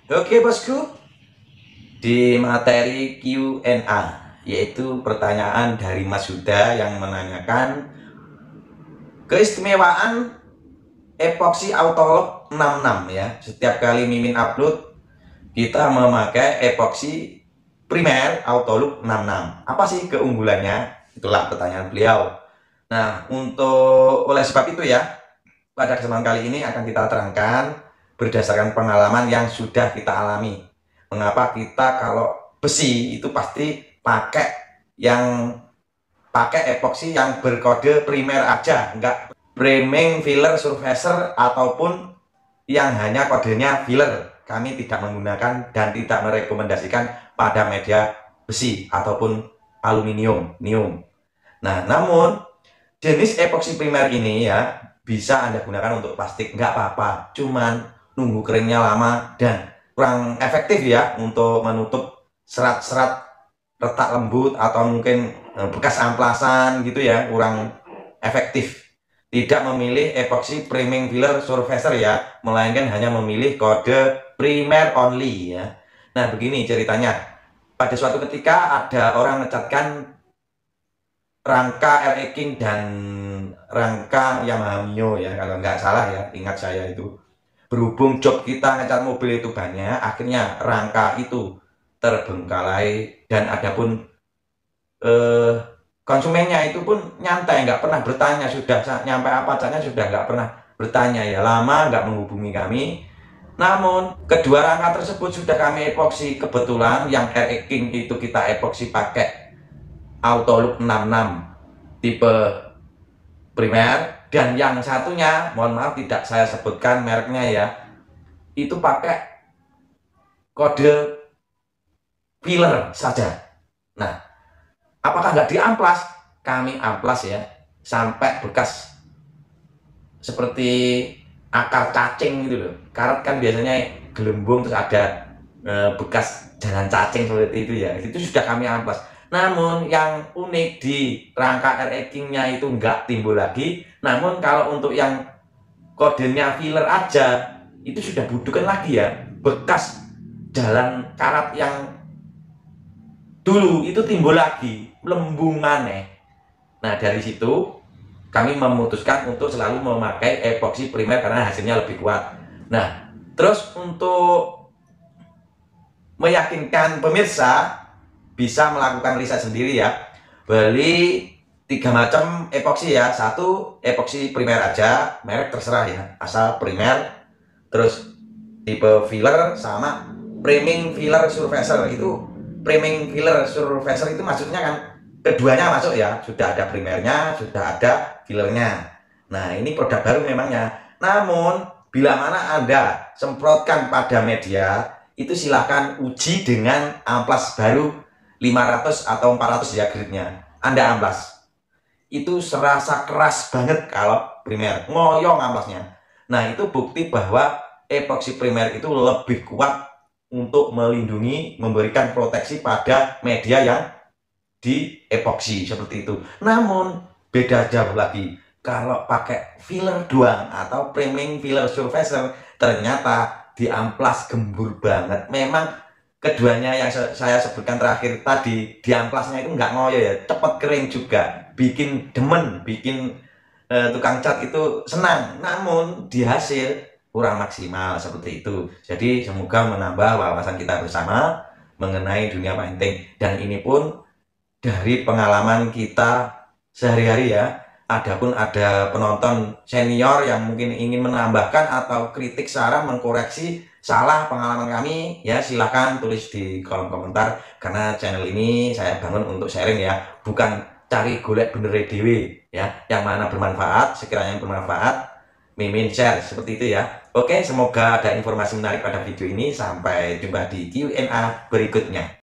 Oke bosku, di materi Q&A, yaitu pertanyaan dari Mas Huda yang menanyakan keistimewaan epoxy Autolock 66 ya. Setiap kali Mimin upload, kita memakai epoxy primer Autolock 66. Apa sih keunggulannya? Itulah pertanyaan beliau. Nah, oleh sebab itu ya, pada kesempatan kali ini akan kita terangkan berdasarkan pengalaman yang sudah kita alami. Mengapa kita kalau besi itu pasti yang pakai epoxy yang berkode primer aja, enggak priming, filler, surfacer ataupun yang hanya kodenya filler. Kami tidak menggunakan dan tidak merekomendasikan pada media besi ataupun aluminium, nium. Nah, namun jenis epoxy primer ini ya bisa Anda gunakan untuk plastik, nggak apa-apa. Cuman nunggu keringnya lama dan kurang efektif ya untuk menutup serat-serat retak lembut atau mungkin bekas amplasan gitu ya, kurang efektif. Tidak memilih epoxy priming filler surfacer ya, melainkan hanya memilih kode primer only ya. Nah begini ceritanya, pada suatu ketika ada orang ngecatkan rangka LE King dan rangka Yamaha Mio ya, kalau nggak salah ya, ingat saya itu. Berhubung job kita ngecat mobil itu banyak, akhirnya rangka itu terbengkalai dan adapun eh, konsumennya itu pun nyantai, nggak pernah bertanya, sudah nyampe apa catnya sudah nggak pernah bertanya ya, lama nggak menghubungi kami. Namun kedua rangka tersebut sudah kami epoksi, kebetulan yang RE King itu kita epoksi pakai Autolook 66 tipe primer, dan yang satunya mohon maaf tidak saya sebutkan mereknya ya, itu pakai kode filler saja. Nah, apakah nggak diamplas? Kami amplas ya, sampai bekas seperti akar cacing gitu loh. Karet kan biasanya gelembung terus ada bekas jalan cacing seperti itu ya. Itu sudah kami amplas. Namun yang unik di rangka RE King-nya itu nggak timbul lagi. Namun kalau untuk yang kodenya filler aja itu sudah budukan lagi ya. Bekas jalan karat yang dulu itu timbul lagi, lembung maneh. Nah dari situ kami memutuskan untuk selalu memakai epoxy primer karena hasilnya lebih kuat. Nah terus untuk meyakinkan pemirsa bisa melakukan riset sendiri ya, beli 3 macam epoxy ya. Satu epoxy primer aja, merek terserah ya, asal primer. Terus tipe filler sama priming filler surfacer. Itu priming filler surfacer itu maksudnya kan keduanya masuk ya, sudah ada primernya, sudah ada fillernya. Nah ini produk baru memangnya, namun bila mana Anda semprotkan pada media itu silahkan uji dengan amplas baru 500 atau 400 ya gridnya. Anda amplas itu serasa keras banget kalau primer, ngoyong amplasnya. Nah itu bukti bahwa epoxy primer itu lebih kuat untuk melindungi, memberikan proteksi pada media yang di epoxy seperti itu. Namun beda jauh lagi kalau pakai filler doang atau priming filler surfacer, ternyata di amplas gembur banget. Memang keduanya yang saya sebutkan terakhir tadi, di amplasnya itu nggak ngoyo ya, cepet kering juga, bikin demen, bikin tukang cat itu senang. Namun di hasil kurang maksimal seperti itu. Jadi semoga menambah wawasan kita bersama mengenai dunia painting, dan ini pun dari pengalaman kita sehari-hari ya. Adapun ada penonton senior yang mungkin ingin menambahkan atau kritik, saran, mengkoreksi salah pengalaman kami ya, silahkan tulis di kolom komentar, karena channel ini saya bangun untuk sharing ya, bukan cari golek bener dewe ya. Yang mana bermanfaat, sekiranya bermanfaat Mimin share seperti itu ya. Oke, semoga ada informasi menarik pada video ini. Sampai jumpa di Q&A berikutnya.